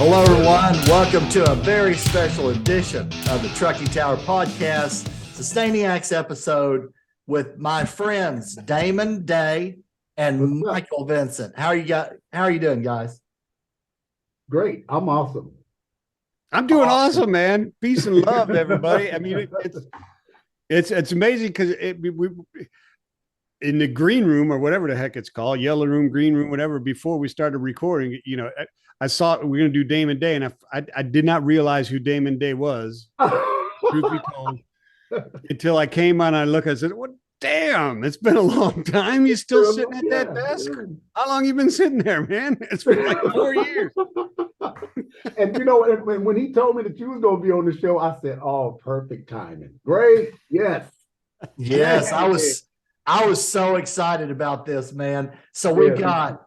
Hello, everyone. Welcome to a very special edition of the Trucking Tower Podcast, Sustainiacs episode with my friends Damon Day and Michael Vincent. How are you doing, guys? Great. I'm awesome. I'm doing awesome, man. Peace and love, everybody. I mean, it's amazing because we in the green room or whatever the heck it's called, yellow room, green room, whatever. Before we started recording, I saw we were going to do Damon Day, and I did not realize who Damon Day was. Truth be told, until I came on, I looked, I said, "What? Damn! It's been a long time. You still sitting at that desk? How long you been sitting there, man? It's been like 4 years." And when he told me that you was going to be on the show, I said, "Oh, perfect timing. Great. Yes. Yes, I was so excited about this, man. So we got,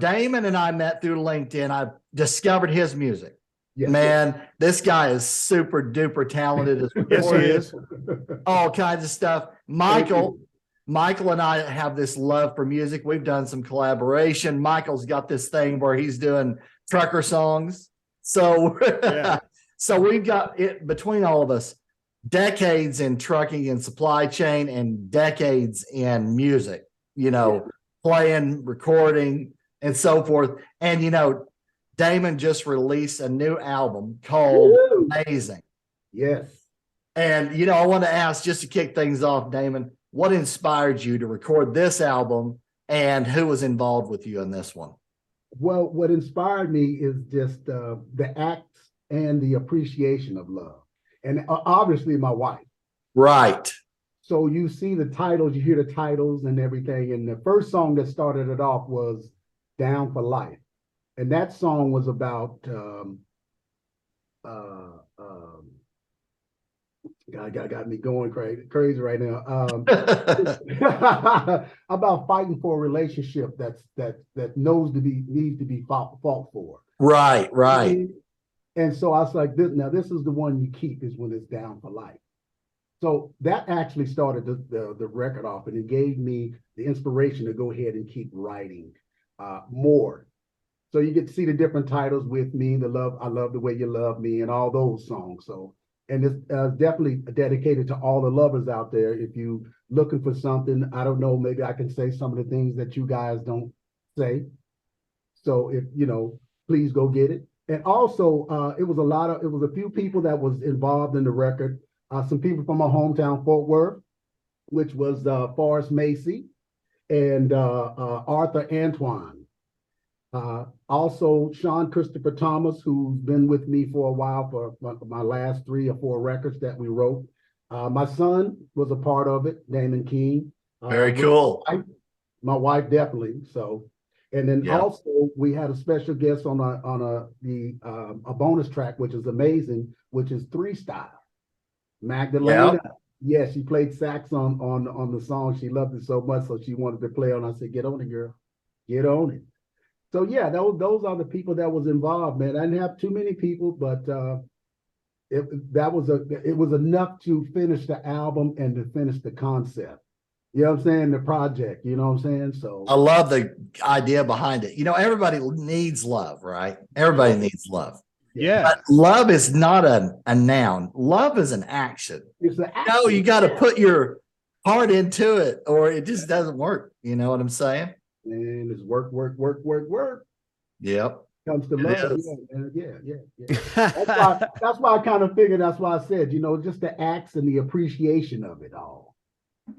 Damon and I met through LinkedIn. I discovered his music. Yes. Man, this guy is super duper talented. Yes, he is. All kinds of stuff. Michael and I have this love for music. We've done some collaboration. Michael's got this thing where he's doing trucker songs. So, so we've got it between all of us, decades in trucking and supply chain and decades in music, playing, recording, and so forth. And, Damon just released a new album called Amazing. Yes. And, I want to ask, just to kick things off, Damon, what inspired you to record this album and who was involved with you in this one? Well, what inspired me is just the acts and the appreciation of love. And obviously my wife. Right. So you see the titles, you hear the titles and everything. And the first song that started it off was Down for Life. And that song was about got me going crazy right now. About fighting for a relationship that needs to be fought for. Right. And so I was like, this is the one you keep, is when it's Down for Life. So that actually started the record off, and it gave me the inspiration to go ahead and keep writing more. So you get to see the different titles with me, I Love the Way You Love Me, and all those songs. So, and it's definitely dedicated to all the lovers out there. If you looking for something, I don't know, maybe I can say some of the things that you guys don't say. So if, please go get it. And also, it was a few people that was involved in the record. Some people from my hometown, Fort Worth, which was Forrest Macy and Arthur Antoine. Also, Sean Christopher Thomas, who's been with me for a while for my last 3 or 4 records that we wrote. My son was a part of it, Damon King. Very cool. My wife definitely. So, and then also we had a special guest on a bonus track, which is amazing, which is 3 Style. Magdalena. Yep. Yeah, she played sax on the song. She loved it so much, so she wanted to play on. I said, "Get on it, girl. Get on it." So yeah, those are the people that was involved, man. I didn't have too many people, but it was enough to finish the album and to finish the concept. You know what I'm saying? The project, you know what I'm saying? So I love the idea behind it. Everybody needs love, right? Everybody needs love. Yeah. But love is not a noun. Love is an action. It's an action. You got to put your heart into it or it just doesn't work. You know what I'm saying? And it's work. Yep. Comes to love. Yeah. That's why I kind of figured, that's why I said, just the acts and the appreciation of it all.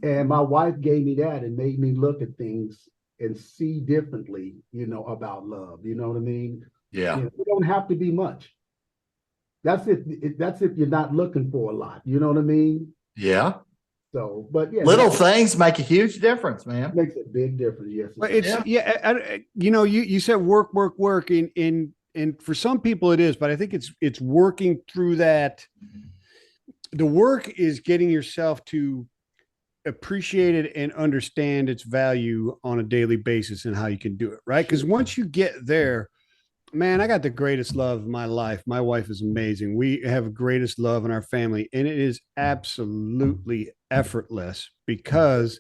And my wife gave me that and made me look at things and see differently, about love. You know what I mean? Yeah. It don't have to be much. That's if you're not looking for a lot. You know what I mean? Yeah. So, but yeah, little things make a huge difference, man. Makes a big difference. Yes. But you said work, and for some people it is, but I think it's working through that. The work is getting yourself to appreciate it and understand its value on a daily basis and how you can do it, right? Because once you get there, man, I got the greatest love of my life. My wife is amazing. We have the greatest love in our family, and it is absolutely effortless because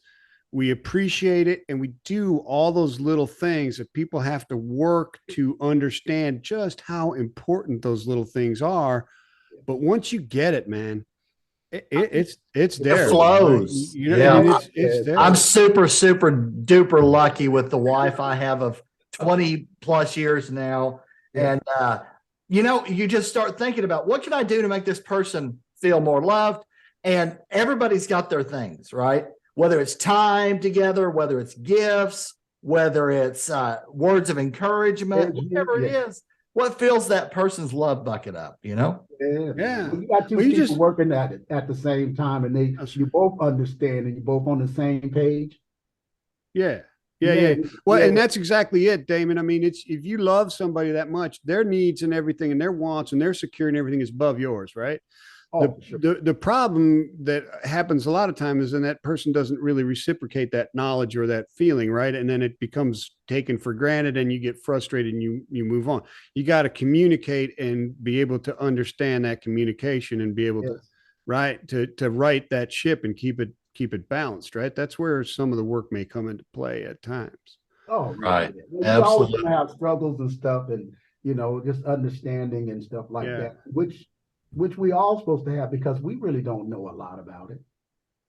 we appreciate it, and we do all those little things that people have to work to understand just how important those little things are. But once you get it, man, it's there. It flows. You know, Yeah. and it's there. I'm super, super duper lucky with the wife I have of 20 plus years now. Yeah. And, you know, you just start thinking about what can I do to make this person feel more loved? And everybody's got their things, right? Whether it's time together, whether it's gifts, whether it's words of encouragement, whatever it is, what fills that person's love bucket up, you know? Yeah. You got two people working at it at the same time, and you both understand and you're both on the same page. Yeah. Well, and that's exactly it, Damon. I mean, it's if you love somebody that much, their needs and everything and their wants and their security and everything is above yours, right? The problem that happens a lot of times is then that person doesn't really reciprocate that knowledge or that feeling, right? And then it becomes taken for granted and you get frustrated and you move on. You got to communicate and be able to understand that communication and be able to, right, to right that ship and keep it balanced, right? That's where some of the work may come into play at times. Oh, right. We always gonna have struggles and stuff, and you know, just understanding and stuff like that, which we all supposed to have, because we really don't know a lot about it.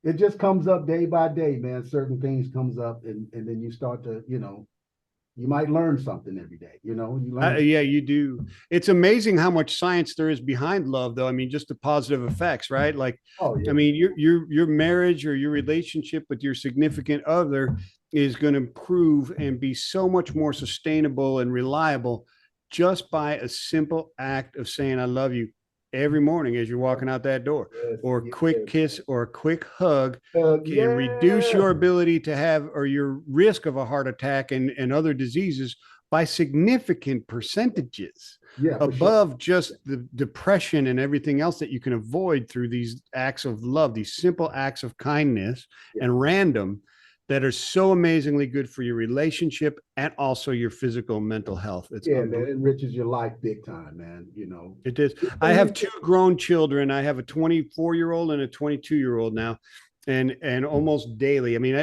It just comes up day by day, man. Certain things comes up, and then you start to, you know, you might learn something every day, you know. Yeah, you do. It's amazing how much science there is behind love, though. I mean, just the positive effects, right? Like, I mean, your marriage or your relationship with your significant other is going to improve and be so much more sustainable and reliable just by a simple act of saying "I love you" every morning as you're walking out that door, or a quick kiss or a quick hug can reduce your ability to have, or your risk of a heart attack and other diseases by significant percentages above just the depression and everything else that you can avoid through these acts of love, these simple acts of kindness and random that are so amazingly good for your relationship and also your physical and mental health. It's man, it enriches your life big time, man. You know, it is. I have two grown children. I have a 24-year-old and a 22-year-old now, and almost daily. I mean,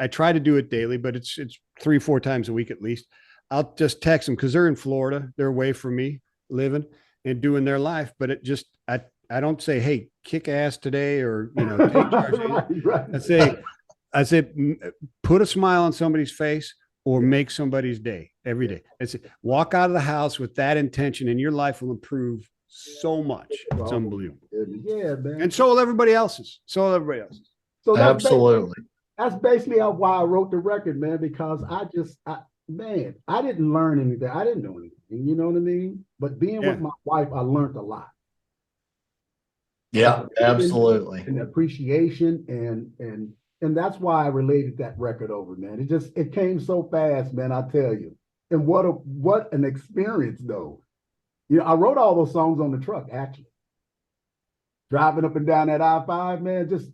I try to do it daily, but it's 3-4 times a week at least. I'll just text them because they're in Florida. They're away from me, living and doing their life. But it just I don't say, hey, kick ass today, or you know, take charge. Right. I said, put a smile on somebody's face or make somebody's day every day. It's walk out of the house with that intention, and your life will improve so much. It's unbelievable. Yeah, man. And so will everybody else's. So absolutely. That's basically why I wrote the record, man, because I didn't learn anything. I didn't know anything. You know what I mean? But being with my wife, I learned a lot. Yeah, absolutely. And appreciation and that's why I related that record over, man. It came so fast, man, I tell you. And what an experience, though. You know, I wrote all those songs on the truck, actually. Driving up and down that I-5, man, just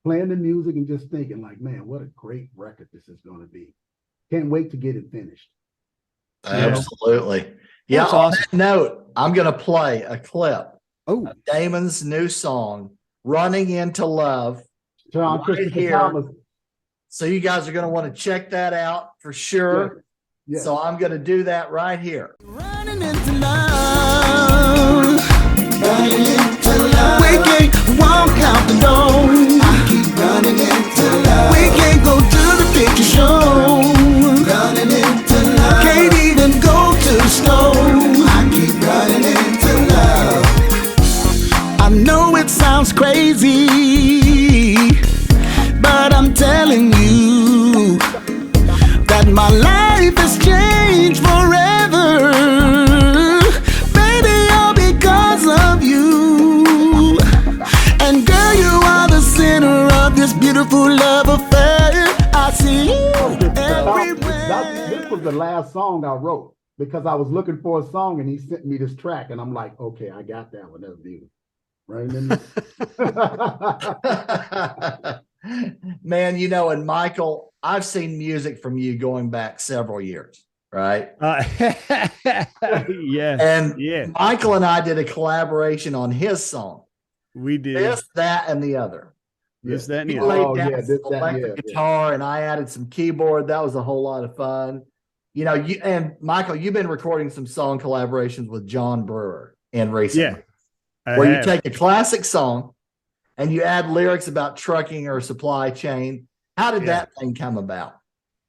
playing the music and just thinking like, man, what a great record this is going to be. Can't wait to get it finished. Absolutely. Yeah, on that note, I'm going to play a clip of Damon's new song, Running Into Love. John here. Thomas. So you guys are going to want to check that out for sure. Yeah. So I'm going to do that right here. Running into love. Running into love. We can't walk out the door. I keep running into love. We can't go to the picture show. Running into love. Can't even go to the store. I keep running into love. I know it sounds crazy, but I'm telling you that my life has changed forever. Baby, all because of you. And girl, you are the center of this beautiful love affair. I see you everywhere. This was the last song I wrote because I was looking for a song and he sent me this track and I'm like, okay, I got that one. That's beautiful. Right in Man, you know, and Michael, I've seen music from you going back several years, right? And Michael and I did a collaboration on his song. We did this, that, and the other. This, that, and He the other. laid Oh, down yeah, some this, that, electric yeah. guitar and I added some keyboard. That was a whole lot of fun. You know, you and Michael, you've been recording some song collaborations with John Brewer in recently, I where you have. take a classic song and you add lyrics about trucking or supply chain. How did that thing come about?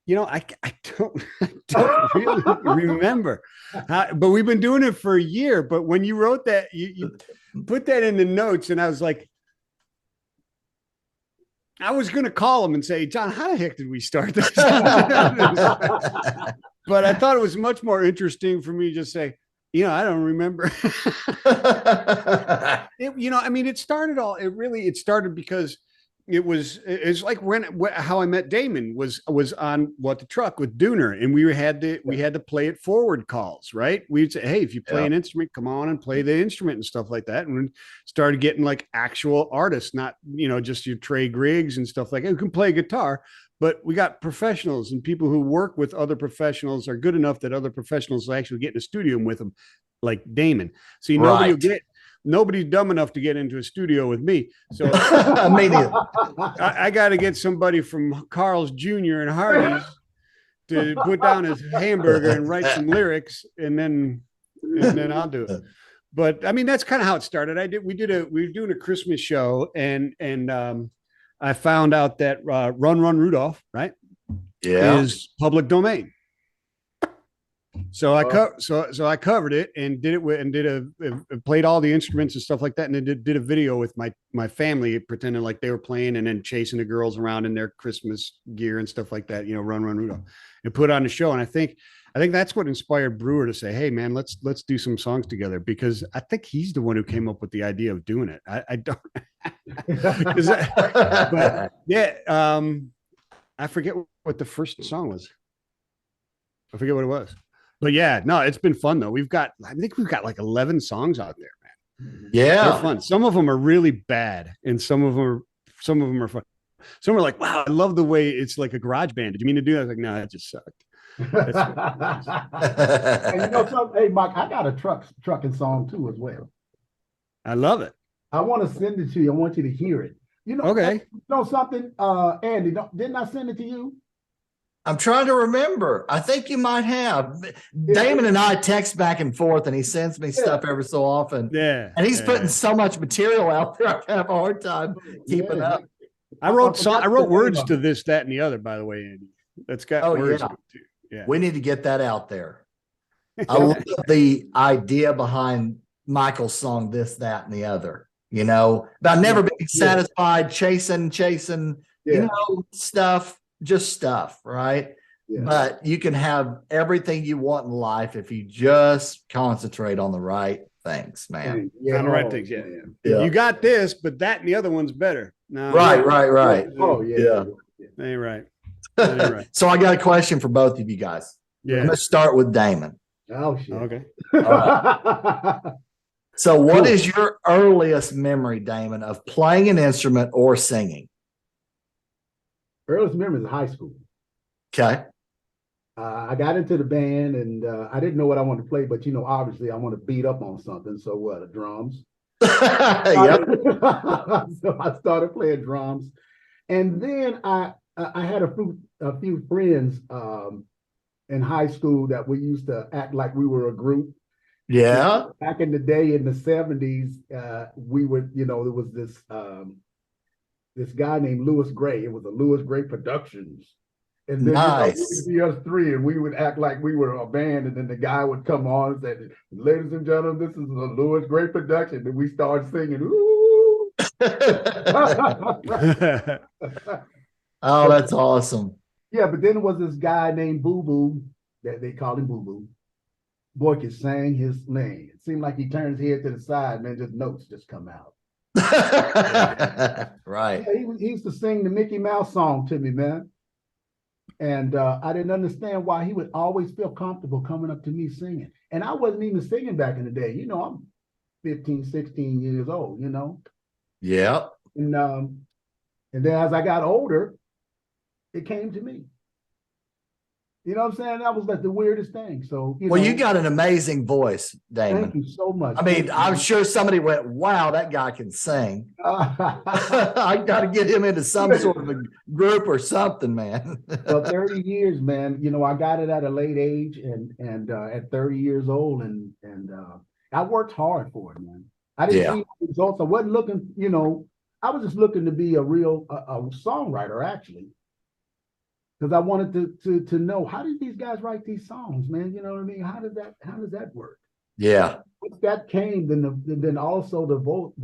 You know, I don't really remember how, but we've been doing it for a year. But when you wrote that, you put that in the notes, and I was like, I was going to call him and say, John, how the heck did we start this? But I thought it was much more interesting for me to just say, you know, I don't remember. You know, I mean, it started because it's like how I met Damon was on What the Truck with Dooner, and we had to play it forward calls, right? We'd say, hey, if you play an instrument, come on and play the instrument and stuff like that. And we started getting like actual artists, not, you know, just your Trey Griggs and stuff like that, who can play guitar. But we got professionals, and people who work with other professionals are good enough that other professionals will actually get in a studio with them, like Damon. See, nobody's dumb enough to get into a studio with me. So I got to get somebody from Carl's Jr. and Hardee's to put down his hamburger and write some lyrics, and then I'll do it. But I mean, that's kind of how it started. We were doing a Christmas show, and I found out that Run Run Rudolph, right? Yeah. Is public domain. So I covered it and did it played all the instruments and stuff like that, and then did a video with my family pretending like they were playing and then chasing the girls around in their Christmas gear and stuff like that. You know, Run Run Rudolph, and put on the show. And I think that's what inspired Brewer to say, hey man, let's do some songs together, because I think he's the one who came up with the idea of doing it. I don't. But yeah, I forget what the first song was. I forget what it was. But yeah, no, it's been fun though. I think we've got like 11 songs out there, man. Yeah. They're fun. Some of them are really bad, and some of them are fun. Some are like, wow, I love the way it's like a garage band. Did you mean to do that? I was like, no, that just sucked. And you know something? Hey, Mike, I got a trucking song too as well. I love it. I want to send it to you. I want you to hear it. You know, Okay. You know something, Andy? Didn't I send it to you? I'm trying to remember. I think you might have. Damon and I text back and forth, and he sends me stuff every so often. Yeah. And he's putting so much material out there, I have a hard time keeping up. I wrote words to this, that, and the other, by the way, Andy. That's got words in it too. Yeah. We need to get that out there. I love the idea behind Michael's song, This, That, and the Other. You know, about never being satisfied, chasing, you know, stuff. Just stuff, right? Yeah. But you can have everything you want in life if you just concentrate on the right things, man. Yeah, on the right things. Yeah. You got this, but that and the other one's better. No, right. Oh, yeah. Ain't right. So I got a question for both of you guys. Yeah. I'm gonna start with Damon. Oh shit. Okay. All right. So what is your earliest memory, Damon, of playing an instrument or singing? Earliest memories of high school. Okay. I got into the band, and I didn't know what I wanted to play, but you know, obviously I want to beat up on something. So what? The drums. Yep. So I started playing drums, and then I had a few friends in high school that we used to act like we were a group. Yeah. Back in the day, in the 70s, we would, you know, there was this guy named Louis Gray. It was a Louis Gray Productions. And then nice. You know, us three, and we would act like we were a band, and then the guy would come on and say, ladies and gentlemen, this is a Louis Gray production. And we started singing, ooh. Oh, that's awesome. Yeah, but then there was this guy named Boo Boo, that they called him Boo Boo. Boy could sing his name. It seemed like he turned his head to the side, man, just notes just come out. Right. Yeah, he used to sing the Mickey Mouse song to me, man. And I didn't understand why he would always feel comfortable coming up to me singing. And I wasn't even singing back in the day. You know, I'm 15, 16 years old, you know? Yeah. And then as I got older, it came to me. You know what I'm saying? That was like the weirdest thing. So, Well, you got an amazing voice, Damon. thank you so much. I mean, I'm sure somebody went, wow, that guy can sing. I got to get him into some sort of a group or something, man. Well, 30 years, man. You know, I got it at a late age and at 30 years old, and I worked hard for it, man. I didn't see results. I wasn't looking, you know, I was just looking to be a real a songwriter, actually. Because I wanted to know, how did these guys write these songs, man? You know what I mean? How does that work? Yeah. Once that came, then also the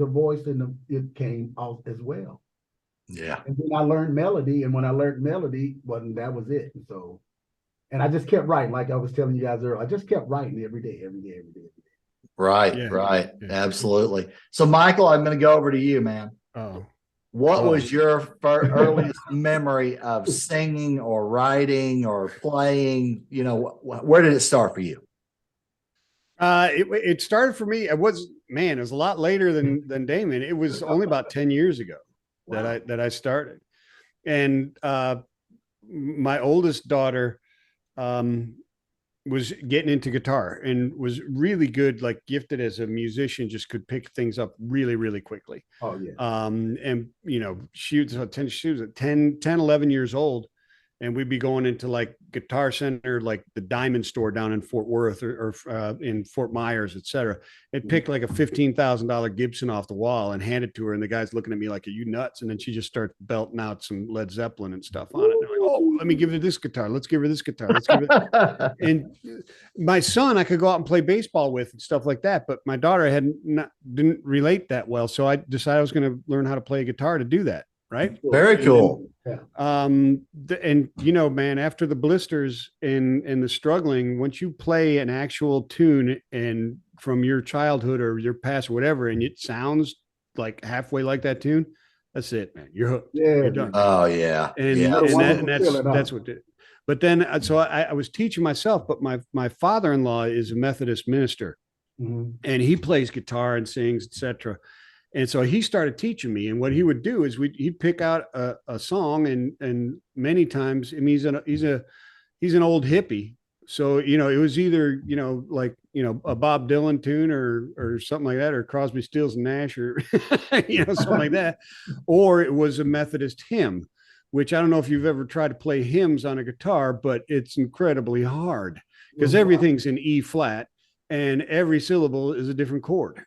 voice and it came out as well. Yeah. And then I learned melody, and when I learned melody, that was it. And so, and I just kept writing, like I was telling you guys earlier. I just kept writing every day. Right. Yeah. Right. Yeah. Absolutely. So, Michael, I'm going to go over to you, man. Oh. What was your earliest memory of singing or writing or playing? You know, where did it start for you? It started for me. It was a lot later than Damon. It was only about 10 years ago that I started. And my oldest daughter was getting into guitar and was really good, like gifted as a musician, just could pick things up really, really quickly. Oh yeah. And you know, she was at 10, 11 years old. And we'd be going into like Guitar Center, like the Diamond store down in Fort Worth or in Fort Myers, et cetera, and pick like a $15,000 Gibson off the wall and hand it to her. And the guy's looking at me like, are you nuts? And then she just starts belting out some Led Zeppelin and stuff on it. And they're like, oh, let me give her this guitar. Let's give her this guitar. Let's give it. And my son, I could go out and play baseball with and stuff like that. But my daughter didn't relate that well. So I decided I was going to learn how to play a guitar to do that. Right. Very cool. And you know, man, after the blisters and the struggling, once you play an actual tune and from your childhood or your past or whatever, and it sounds like halfway like that tune, that's it, man. You're hooked. Yeah. You're done. Oh yeah. And that's what did it. But then, so I was teaching myself, but my father-in-law is a Methodist minister, and he plays guitar and sings, etc. And so he started teaching me, and what he would do is he'd pick out a song, and many times, I mean, he's an old hippie, so you know it was either like a Bob Dylan tune or something like that, or Crosby, Stills and Nash, or something like that, or it was a Methodist hymn, which I don't know if you've ever tried to play hymns on a guitar, but it's incredibly hard because everything's in E flat. And every syllable is a different chord.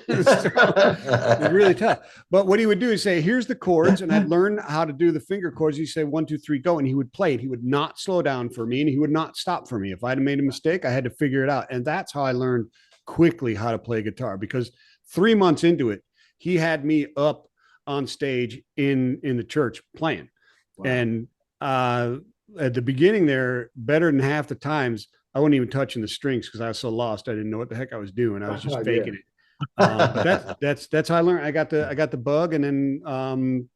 It's really tough. But what he would do is say, here's the chords. And I'd learn how to do the finger chords. He'd say 1, 2, 3, go. And he would play it. He would not slow down for me. And he would not stop for me. If I'd made a mistake, I had to figure it out. And that's how I learned quickly how to play guitar, because 3 months into it, he had me up on stage in the church playing. Wow. And at the beginning there, better than half the times, I wasn't even touching the strings because I was so lost. I didn't know what the heck I was doing. I was just faking it. But that's how I learned. I got the bug, and then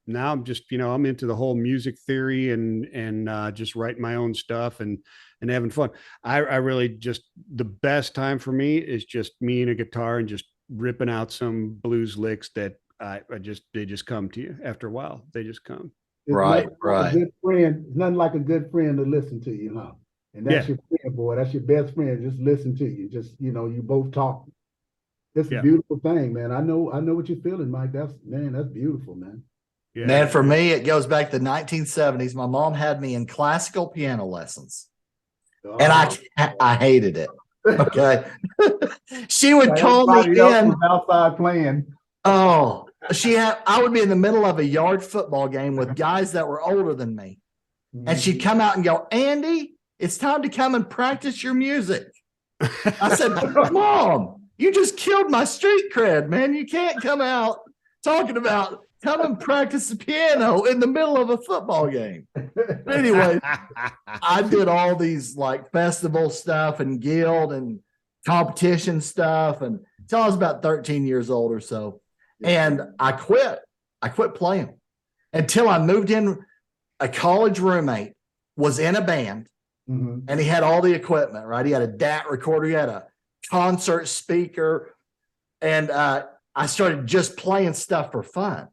now I'm just I'm into the whole music theory and just writing my own stuff and having fun. I really just, the best time for me is just me and a guitar and just ripping out some blues licks that they just come to you after a while. They just come. Right. A good friend, nothing like a good friend to listen to you, huh? And that's your friend, boy. That's your best friend. Just listen to you. Just, you both talk. It's a beautiful thing, man. I know what you're feeling, Mike. That's beautiful, man. Yeah. Man, for me, it goes back to the 1970s. My mom had me in classical piano lessons. Oh, and I hated it. Okay. She would call me in outside playing. Oh, I would be in the middle of a yard football game with guys that were older than me. And she'd come out and go, Andy, it's time to come and practice your music. I said, Mom, you just killed my street cred, man. You can't come out talking about come and practice the piano in the middle of a football game. Anyway, I did all these like festival stuff and guild and competition stuff until I was about 13 years old or so. And I quit playing until I moved in. A college roommate was in a band. And he had all the equipment, right? He had a DAT recorder, he had a concert speaker, and I started just playing stuff for fun.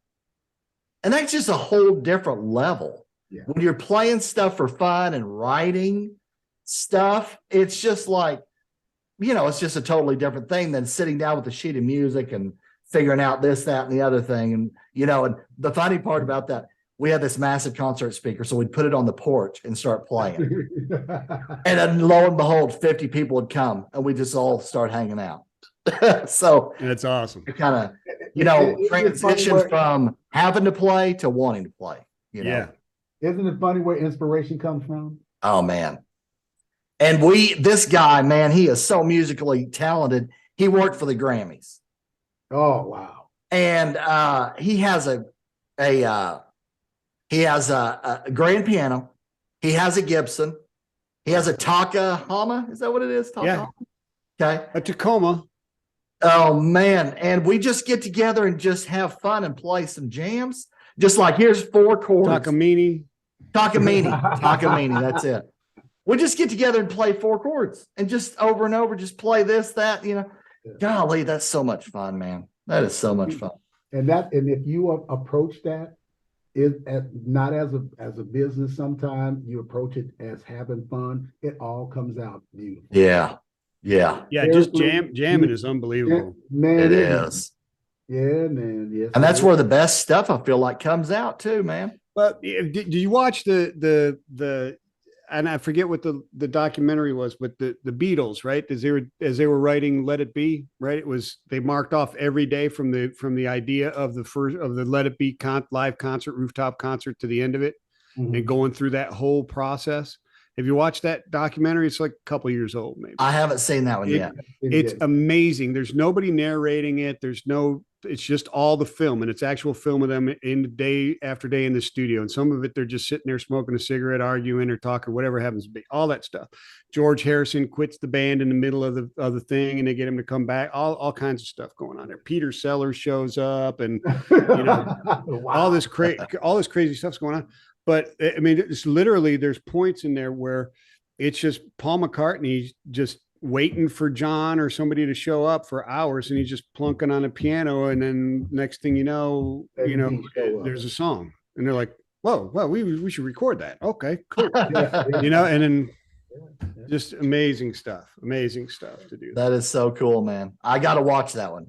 And that's just a whole different level. Yeah. When you're playing stuff for fun and writing stuff, it's just like, it's just a totally different thing than sitting down with a sheet of music and figuring out this, that, and the other thing. And, and the funny part about that, we had this massive concert speaker, so we'd put it on the porch and start playing. And then lo and behold, 50 people would come and we just all start hanging out. So that's awesome. It kind of, transition from having to play to wanting to play, Yeah. Isn't it funny where inspiration comes from? Oh, man. And this guy, man, he is so musically talented. He worked for the Grammys. Oh, wow. And he has a grand piano. He has a Gibson. He has a Takahama. Is that what it is? Yeah. Okay. A Tacoma. Oh, man. And we just get together and just have fun and play some jams. Just like, here's 4 chords. Takamine. That's it. We just get together and play 4 chords and just over and over, just play this, that, Golly, that's so much fun, man. That is so much fun. And if you approach that not as a business, sometimes you approach it as having fun, it all comes out beautiful. Yeah. Just jamming is unbelievable. Man, it is. Yeah, man. Yes, and that's where the best stuff, I feel like, comes out too, man. But did you watch the and I forget what the documentary was, but the Beatles, right? As they were writing Let It Be, right? They marked off every day from the idea of the Let It Be live concert, rooftop concert, to the end of it, and going through that whole process. Have you watched that documentary? It's like a couple years old, maybe. I haven't seen that one yet. It's amazing. There's nobody narrating it. It's just all the film, and it's actual film of them in the day after day in the studio. And some of it, they're just sitting there smoking a cigarette, arguing or talking, whatever happens to be, all that stuff. George Harrison quits the band in the middle of the thing, and they get him to come back. All kinds of stuff going on there. Peter Sellers shows up, and wow. all this crazy stuff's going on. But I mean, it's literally, there's points in there where it's just Paul McCartney just waiting for John or somebody to show up for hours, and he's just plunking on a piano, and then next thing you know, there's a song, and they're like, whoa, we should record that. Okay, cool. And then just amazing stuff to do. That is so cool, man. I got to watch that one.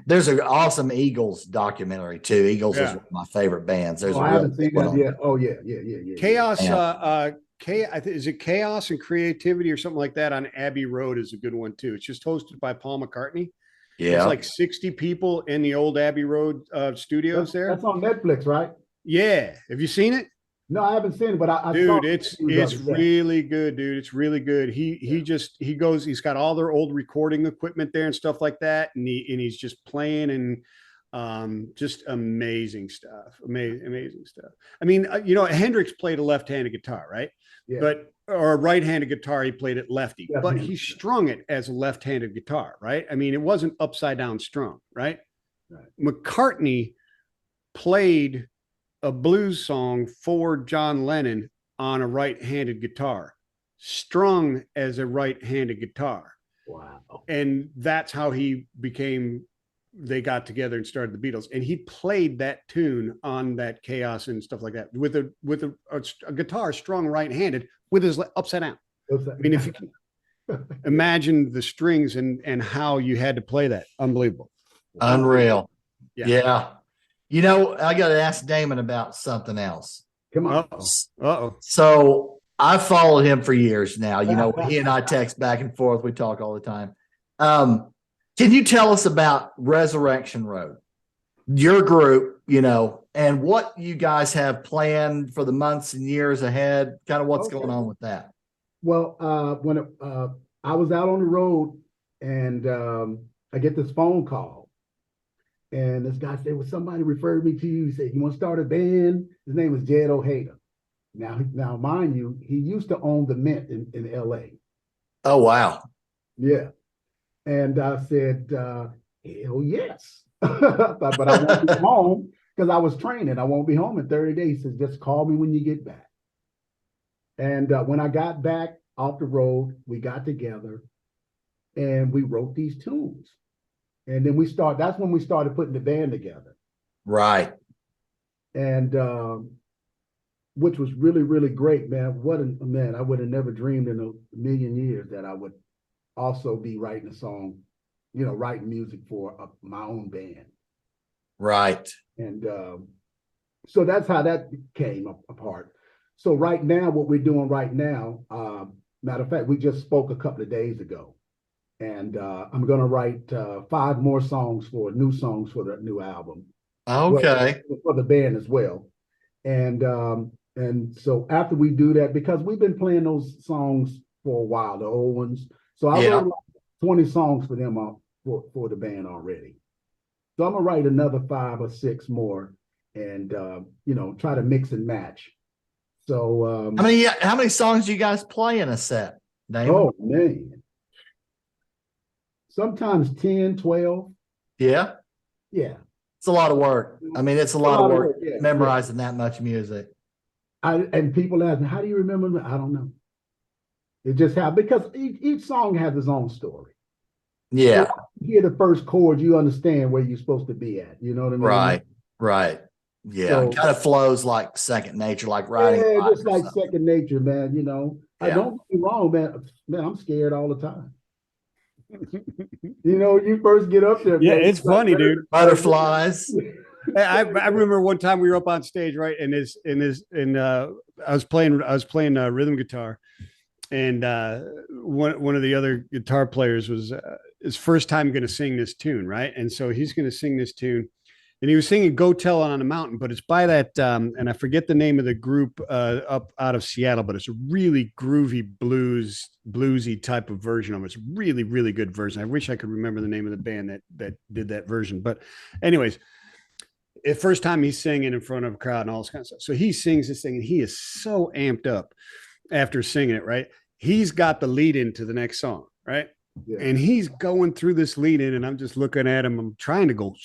There's an awesome Eagles documentary too. Eagles is one of my favorite bands. There's I haven't seen that yet. Oh yeah. Chaos. Is it Chaos and Creativity or something like that on Abbey Road is a good one too. It's just hosted by Paul McCartney. Yeah. It's like 60 people in the old Abbey Road studios there. That's on Netflix, right? Yeah. Have you seen it? No, I haven't seen it, but I dude, it's really good, dude. It's really good. He's got all their old recording equipment there and stuff like that, and he's just playing and just amazing stuff. Amazing stuff. I mean, Hendrix played a left-handed guitar, right? Yeah. Or a right-handed guitar, he played it lefty, but he strung it as a left-handed guitar, right? I mean, it wasn't upside down strung, right? McCartney played a blues song for John Lennon on a right-handed guitar, strung as a right-handed guitar. Wow. And that's how they got together and started the Beatles. And he played that tune on that Chaos and stuff like that with a guitar strung right-handed with his upside down. I mean, if you can imagine the strings and how you had to play that. Unbelievable. Unreal. Yeah. I got to ask Damon about something else. Come on. Uh-oh. So I followed him for years now. He and I text back and forth. We talk all the time. Can you tell us about Resurrection Road, your group, and what you guys have planned for the months and years ahead? Kind of what's going on with that? Well, when I was out on the road and I get this phone call. And this guy said, well, somebody referred me to you. He said, you want to start a band? His name was Jed Ojeda. Now, mind you, he used to own the Mint in LA. Oh, wow. Yeah. And I said, hell yes. but I won't be home because I was training. I won't be home in 30 days. He said, just call me when you get back. And when I got back off the road, we got together and we wrote these tunes. And then that's when we started putting the band together. Right. And which was really, really great, man. Man, I would have never dreamed in a million years that I would also be writing a song, writing music for my own band. Right. And so that's how that came apart. So right now, what we're doing right now, matter of fact, we just spoke a couple of days ago. And I'm going to write 5 more new songs for the new album. Okay. For the band as well. And so after we do that, because we've been playing those songs for a while, the old ones. So I wrote like 20 songs for them for the band already. So I'm gonna write another 5 or 6 more, and try to mix and match. So how many songs do you guys play in a set, Damon? Oh man, sometimes 10, 12. Yeah, it's a lot of work. I mean, it's a lot of work memorizing that much music. And people ask me, how do you remember me? I don't know. It just happened because each song has its own story. Yeah. So you hear the first chord, you understand where you're supposed to be at. You know what I mean? Right. Yeah. So, it kind of flows like second nature, like writing. Yeah, just like second nature, man. I don't get me wrong, man. Man, I'm scared all the time. You first get up there. Yeah, man, it's funny, dude. Butterflies. I remember one time we were up on stage, right? And I was playing rhythm guitar, and one of the other guitar players was his first time going to sing this tune, right? And so he's going to sing this tune, and he was singing "Go Tell on a Mountain," but it's by that, and I forget the name of the group up out of Seattle, but it's a really groovy bluesy type of version of it. It's a really, really good version. I wish I could remember the name of the band that did that version, but anyways. The first time he's singing in front of a crowd and all this kind of stuff. So he sings this thing and he is so amped up after singing it, right? He's got the lead into the next song, right? Yeah. And he's going through this lead in and I'm just looking at him. I'm trying to go,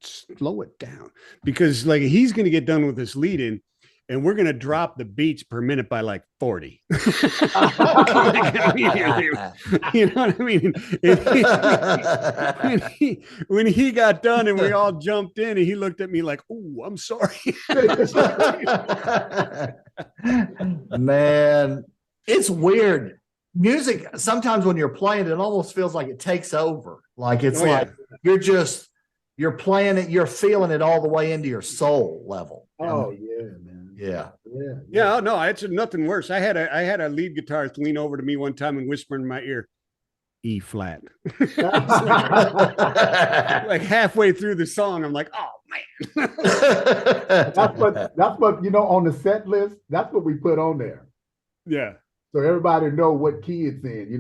slow it down because like he's going to get done with this lead in and we're going to drop the beats per minute by like 40. You know what I mean? When he got done and we all jumped in and he looked at me like, oh, I'm sorry. Man, it's weird. Music, sometimes when you're playing, it almost feels like it takes over. Like it's you're playing it, you're feeling it all the way into your soul level. Oh, yeah, man. Yeah. No, it's nothing worse. I had a lead guitarist lean over to me one time and whisper in my ear, E flat. Like halfway through the song, I'm like, oh man. That's what on the set list, that's what we put on there. Yeah. So everybody know what key it's in.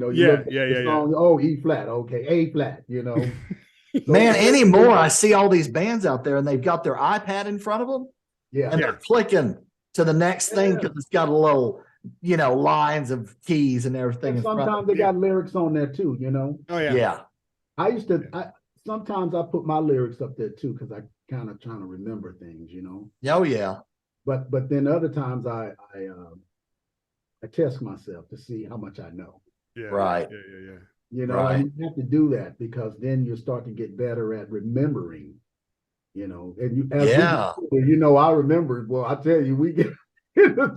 Song, oh, E flat, okay, A flat, Man, anymore, I see all these bands out there and they've got their iPad in front of them. Yeah. And they're clicking to the next thing because it's got a little, lines of keys and everything. And sometimes they got lyrics on there too, Oh, yeah. Yeah. Sometimes I put my lyrics up there too because I kind of trying to remember things, Oh, yeah. But then other times I test myself to see how much I know. Yeah. Right. Yeah. And you have to do that because then you start to get better at remembering. And I remember. Well, I tell you, we get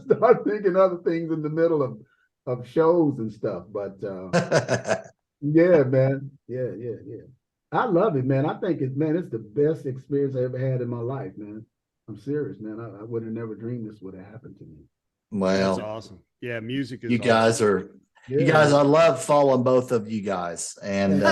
start thinking other things in the middle of shows and stuff. But yeah, man, yeah. I love it, man. I think it's the best experience I ever had in my life, man. I'm serious, man. I would have never dreamed this would have happened to me. Well, that's awesome. Yeah, music is. You guys are. Yeah. You guys, I love following both of you guys, and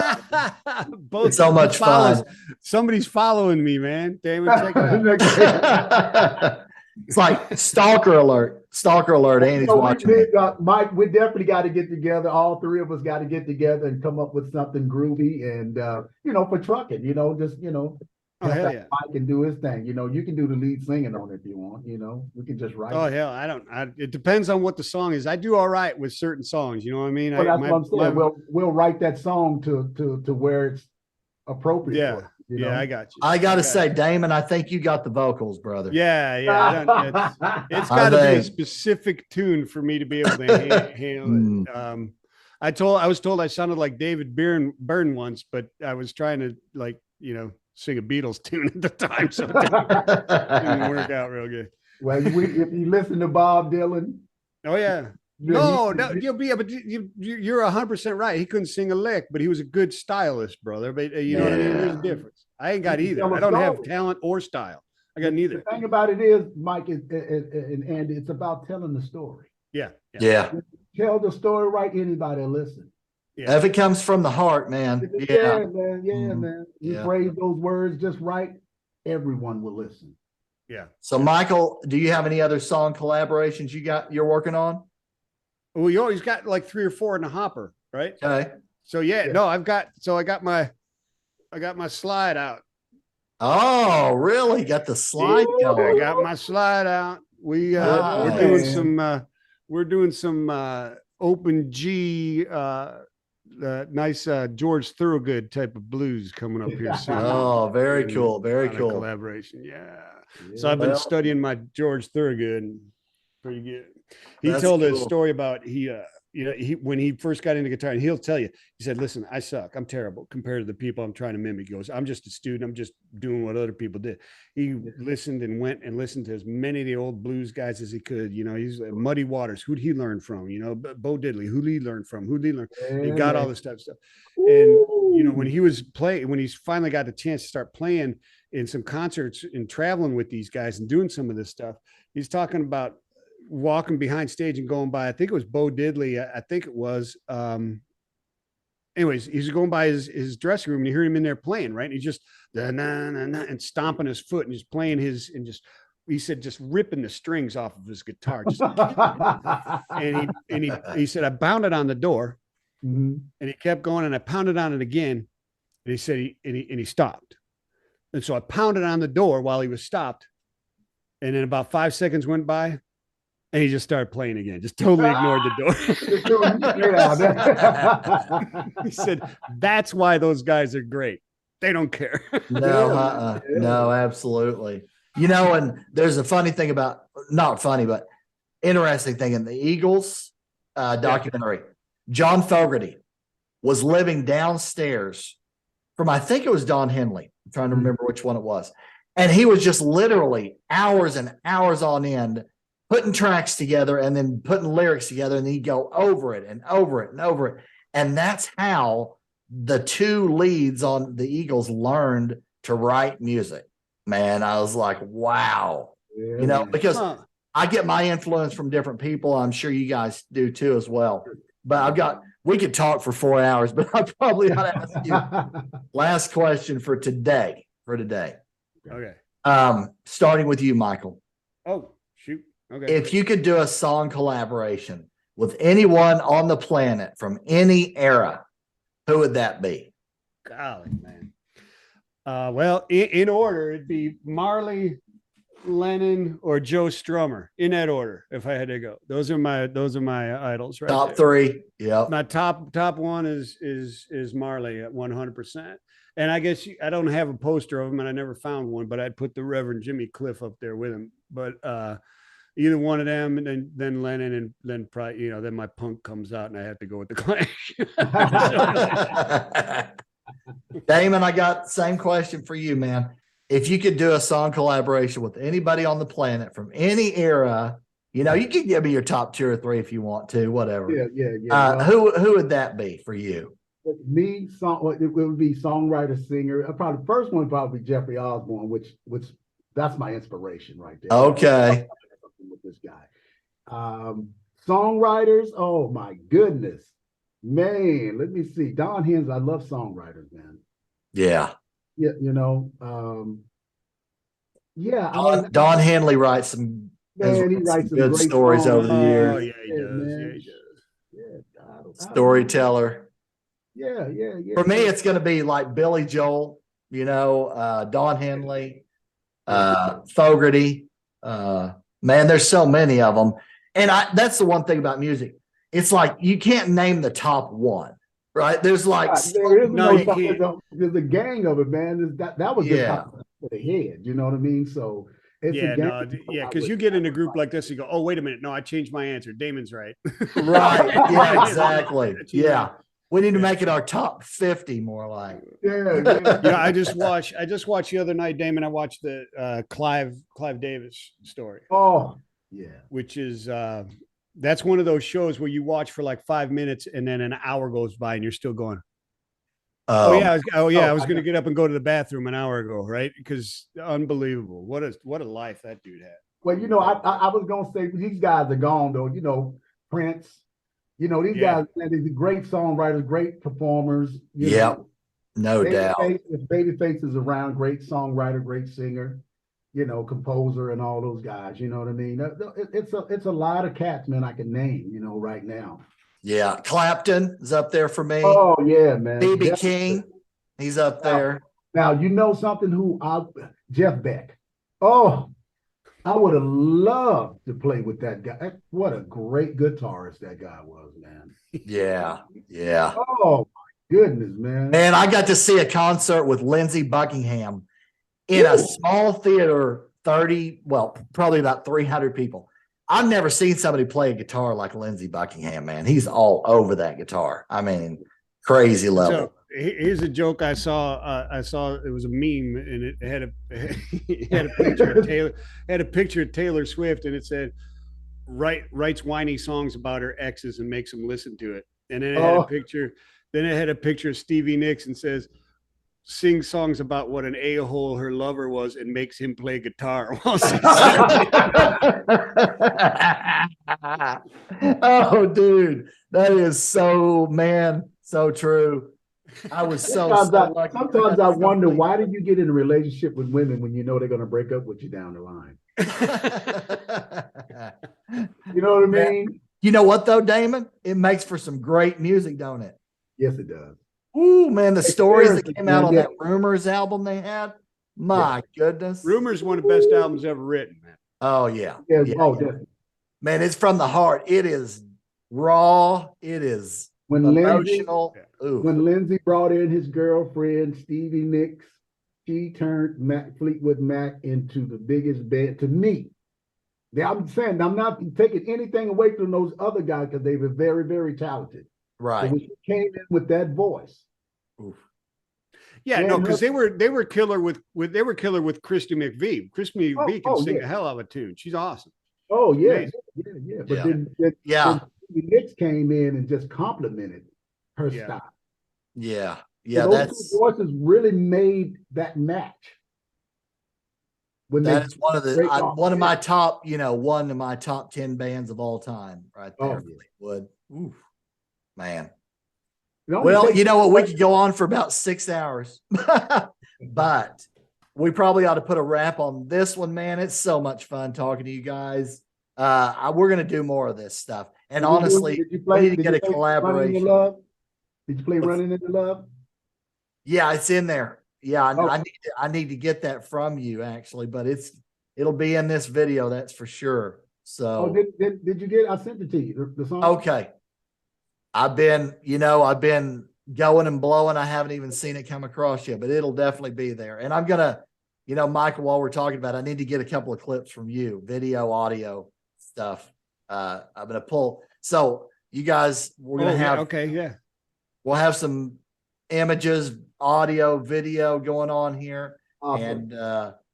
it's so much fun. Somebody's following me, man. Damon, check it out. It's like stalker alert. Stalker alert. Andy's watching. Mike, we definitely got to get together. All 3 of us got to get together and come up with something groovy and for trucking. Oh, hell yeah. Mike can do his thing. You can do the lead singing on it if you want. We can just write. Oh, hell, it depends on what the song is. I do all right with certain songs. You know what I mean? Well, that's what I'm saying. We'll write that song to where it's appropriate. Yeah. Yeah, I got you. I got to say, Damon, I think you got the vocals, brother. Yeah. It's got to be a specific tune for me to be able to handle it. I was told I sounded like David Byrne once, but I was trying to sing a Beatles tune at the time, so it didn't work out real good. Well, if you listen to Bob Dylan, Oh yeah. No, you'll be able to, you're 100% right. He couldn't sing a lick, but he was a good stylist, brother. But you know what I mean? There's a difference. I ain't got either. I don't have talent or style. I got neither. The thing about it is, Mike and Andy, it's about telling the story. Yeah. Tell the story right, anybody will listen. Yeah. If it comes from the heart, man. Yeah, man. Yeah, man. You phrase those words just right, everyone will listen. Yeah. So, Michael, do you have any other song collaborations you're working on? Well, you always got like 3 or 4 in the hopper, right? Okay. So no, I got my slide out. Oh, really? Got the slide going. I got my slide out. We're doing some open G nice George Thorogood type of blues coming up here soon. Oh, very cool. Very cool. Collaboration. Yeah. So I've been studying my George Thorogood. Pretty good. He told a story about when he first got into guitar, and he'll tell you, he said, listen, I suck. I'm terrible compared to the people I'm trying to mimic. He goes, I'm just a student. I'm just doing what other people did. He listened and went and listened to as many of the old blues guys as he could. You know, he's Muddy Waters. Who'd he learn from? You know, Bo Diddley. Who'd he learn from? He got all this type of stuff. And, you know, when he finally got the chance to start playing in some concerts and traveling with these guys and doing some of this stuff, he's talking about walking behind stage and going by, I think it was Bo Diddley. I think it was, anyways, he's going by his dressing room and you hear him in there playing, right? And he's just and stomping his foot and just playing he said, just ripping the strings off of his guitar. And he said, I pounded on the door and he kept going and I pounded on it again. And he said, he stopped. And so I pounded on the door while he was stopped. And then about 5 seconds went by. And he just started playing again, just totally ignored the door. He said, that's why those guys are great. They don't care. No, absolutely. You know, and there's a funny thing about, not funny, but interesting thing in the Eagles documentary. John Fogerty was living downstairs from, I think it was Don Henley. I'm trying to remember which one it was. And he was just literally hours and hours on end putting tracks together and then putting lyrics together, and he'd go over it and over it and over it. And that's how the 2 leads on the Eagles learned to write music. Man, I was like, wow. You know, because I get my influence from different people. I'm sure you guys do too as well. But we could talk for 4 hours, but I probably ought to ask you last question for today. Okay. Starting with you, Michael. Oh, shoot. Okay. If you could do a song collaboration with anyone on the planet from any era, who would that be? Golly, man. Well, in order, it'd be Marley, Lennon, or Joe Strummer, in that order. If I had to go, those are my idols. Right. Top 3. Yeah. My top one is Marley at 100%. And I guess I don't have a poster of him, and I never found one, but I'd put the Reverend Jimmy Cliff up there with him. But either one of them, and then Lennon, and then probably, you know, then my punk comes out and I have to go with the Clash. Damon, I got the same question for you, man. If you could do a song collaboration with anybody on the planet from any era, you know, you can give me your top 2 or 3 if you want to, whatever. Yeah. Who would that be for you? Me, it would be songwriter, singer. Probably the first one would probably be Jeffrey Osborne, which that's my inspiration right there. Okay. With this guy. Songwriters, oh my goodness. Man, let me see. Don Hensley, I love songwriters, man. Yeah. Yeah, you know. Don Henley writes some, man, he writes some good great stories songs. over the years. Oh, yeah, he does. Yeah, Storyteller. Yeah. For me, it's going to be like Billy Joel, you know, Don Henley, Fogerty. Man, there's so many of them. And that's the one thing about music. It's like you can't name the top one, right? There's like there's a gang of it, man. That was just top of the head, you know what I mean? So because you get in a group like this, you go, oh, wait a minute, no, I changed my answer. Damon's right. Right. Yeah, exactly. Yeah. We need to make it our top 50 more like. Yeah. Yeah, I just watched the other night, Damon. I watched the Clive Davis story, Oh, yeah. which is that's one of those shows where you watch for like 5 minutes and then an hour goes by and you're still going, oh yeah, I was going to get up and go to the bathroom an hour ago, right? Because unbelievable. What a life that dude had. Well, I was gonna say these guys are gone though. Prince. These guys, man, these are great songwriters, great performers. Yep, no doubt. Babyface is around, great songwriter, great singer, composer, and all those guys. You know what I mean? It's a lot of cats, man, I can name, right now. Yeah, Clapton is up there for me. Oh yeah, man. BB King, he's up there. Now something Jeff Beck. Oh, I would have loved to play with that guy. What a great guitarist that guy was, man. Yeah. Oh my goodness, man. And I got to see a concert with Lindsey Buckingham in a small theater, probably about 300 people. I've never seen somebody play a guitar like Lindsey Buckingham, man. He's all over that guitar. I mean, crazy level. So here's a joke I saw. It was a meme, and it had a picture of Taylor Swift, and it said, writes whiny songs about her exes and makes them listen to it. And then it had a picture. Then it had a picture of Stevie Nicks and says, sings songs about what an a-hole her lover was and makes him play guitar. Oh, dude, that is so true. I was sometimes I wonder, why did you get in a relationship with women when you know they're going to break up with you down the line? You know what I mean? You know what though, Damon? It makes for some great music, don't it? Yes, it does. Ooh, man, the stories that came out on that Rumors album they had. My goodness. Rumors, one of the best albums ever written, man. Oh, yeah. Definitely. Man, it's from the heart. It is raw. It is emotional. When Lindsey brought in his girlfriend, Stevie Nicks, she turned Fleetwood Mac into the biggest band to me. I'm saying, I'm not taking anything away from those other guys because they were very, very talented. Right. But when she came in with that voice. Oof. Yeah, no, because they were killer with Christy McVie. Christy McVie can sing a hell of a tune. She's awesome. Oh yeah, yeah. But then Stevie Nicks came in and just complimented her style. Yeah. So those two voices really made that match. That's one of my top 10 bands of all time, right there. Fleetwood. Oof. Man. Well, you know what? We could go on for about 6 hours, but we probably ought to put a wrap on this one, man. It's so much fun talking to you guys. We're going to do more of this stuff. And honestly, we need to get a collaboration. Did you play Running Into Love? Yeah, it's in there. Yeah, I need to get that from you actually, but it'll be in this video, that's for sure. So did you get I sent it to you, the song? Okay. I've been going and blowing. I haven't even seen it come across yet, but it'll definitely be there. And I'm gonna, Michael, while we're talking about it, I need to get a couple of clips from you, video, audio stuff. I'm gonna pull. So you guys, we're gonna have we'll have some images, audio, video going on here. Awesome. And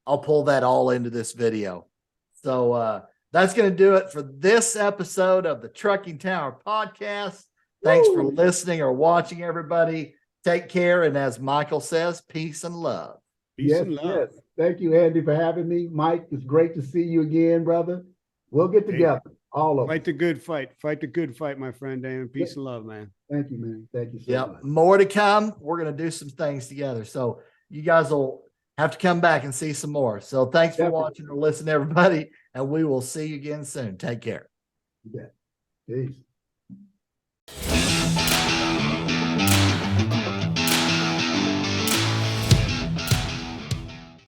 I'll pull that all into this video. So that's gonna do it for this episode of the Trucking Tower Podcast. Thanks for listening or watching, everybody. Take care. And as Michael says, peace and love. Peace and love. Yes. Thank you, Andy, for having me. Mike, it's great to see you again, brother. We'll get together. All of us. Fight the good fight. Fight the good fight, my friend, Damon. Peace and love, man. Thank you, man. Thank you so much. More to come. We're going to do some things together. So you guys will have to come back and see some more. So thanks for watching or listening, everybody. And we will see you again soon. Take care. You bet. Peace.